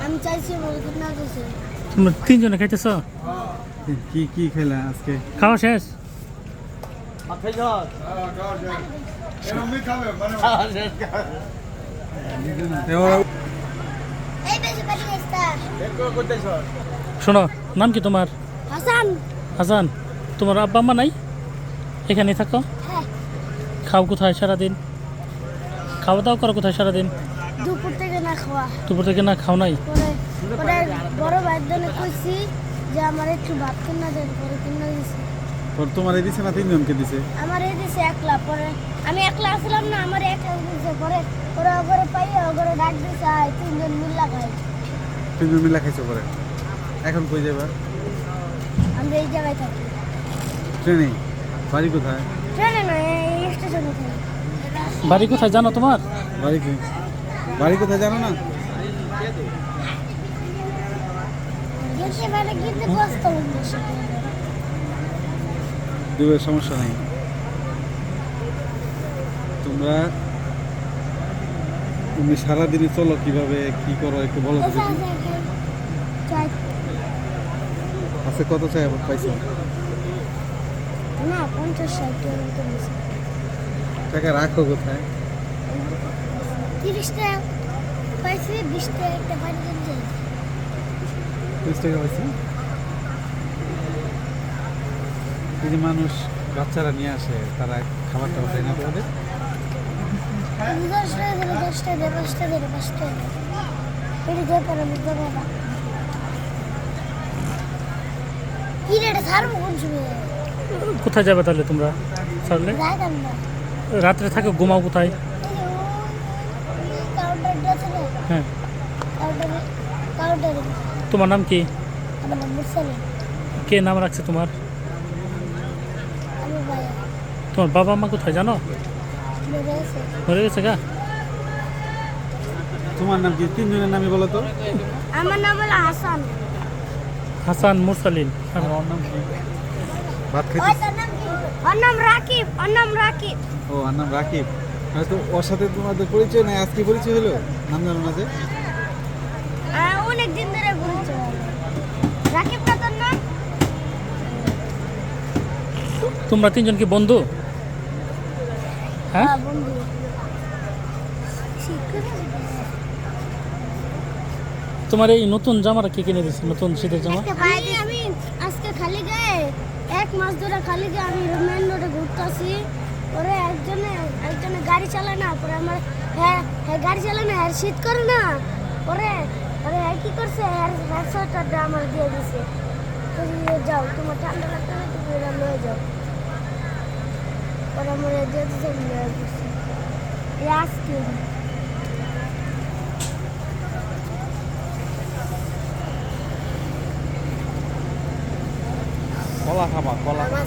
আমি চাইছি না দিছে। তোমরা তিনজনে খাইতেছ? কি কি খেলা আজকে? খাওয়া শেষ? শোনো, নাম কি তোমার? হাসান। হাসান। তোমার আব্বা আম্মা নাই? এখানে থাকো? হ্যাঁ। খাও কোথায় সারাদিন? খাওয়া দাওয়া করো কোথায় সারাদিন? দুপুর থেকে না খাওয়া। দুপুর থেকে না খাও নাই? পরে বড় ভাইয়ের জন্য কইছি যে আমার একটু ভাত কিনা দেন, পরে কিনা দিছে। তোমার এই দিছে না তিনজনকে দিছে? আমার এই দিছে একলা, পরে আমি একলা আসলাম না, আমার একলা দিছে, পরে ওরা ওগরে পাইয়া ওগরে ডাক দিছে, আয় তিনজন মিল্লা খাই। তিনজন মিলা খাইছো পরে? এখন কই যাবা? আমরা এই জায়গায় থাকি। ট্রেনে? বাড়ি কোথায়? ট্রেনে না, এই স্টেশনে থাকি। বাড়ি কোথায় জানো তোমার? বাড়ি কি? বাড়ি কোথায় জানো না? গেছে মানে কিন্তু কষ্ট হচ্ছে। দুবের সমস্যা নাই। তোমরা তুমি সারাদিনে চলো কিভাবে, কি করো একটু বলো তো দেখি। আজকে কত চাই আবার পাইছো? না 50-60 টাকা নিছে। টাকা রাখো কোথায়? 30 টাকা পাইছি, 20 টাকা একটা পানি কিনছে। 30 টাকা পাইছি। এই যে মানুষ বাচ্চারা নিয়ে আসে, তারা খাবার টাবার দেয় না তোমাদের? 10 টাকা ধরে 10 টাকা ধরে 5 টাকা ধরে 5 টাকা এটা দিয়ে পরে আমি দেবো না। কি রেটে ছাড়বো কোন সময়? কোথায় যাবে তাহলে তোমরা ছাড়লে? যাইতাম না। রাত্রে থাকো, ঘুমাও কোথায়? কাউন্টারটা আছে না, হ্যাঁ। কাউন্টারে। তোমার নাম কি? আমার নাম মুরসালিন। কে নাম রাখছে তোমার? আমি ভাইয়া। তোমার বাবা মা কোথায় জানো? মরে আছে। মরে গেছে গা? তোমার নাম কি? তিনজনের নামই বলো তো। আমার নাম হলো হাসান। হাসান, মুরসালিন। আর ওর নাম কি? ভাত ওই খাইতে? তার নাম কি? ওর নাম রাকিব। ওর নাম রাকিব। ও, আর নাম রাকিব। হয়তো ওর সাথে তোমাদের পরিচয় নাই, আজকে পরিচয় হলো? নাম জানো না যে? অনেক দিন ধরে পরিচয়। রাকিব না তোর নাম? তোমরা তিনজন কি বন্ধু? হ্যাঁ। বন্ধু। তোমার এই নতুন জামাটা কে কিনে দিচ্ছে? নতুন শীতের জামা? আমি আজকে খালি গায়ে 1 মাস ধরে খালি গায়ে আমি মেন রোডে ঘুরতেছি। পরে একজনে গাড়ি চালায় না, পরে আমার হ্যাঁ গাড়ি চালায় না, আর শীত করে না, পরে কি করছে, হ্যাঁ সোয়েটারটা আমার দিয়ে দিছে। যাও, তোমার ঠান্ডা লাগবে না, তুমি এটা লয়ে যাও। পরে আমার দিয়ে দিছে, আমি লয়ে গেছি। আজকে কলা খাবা, কলা। আমার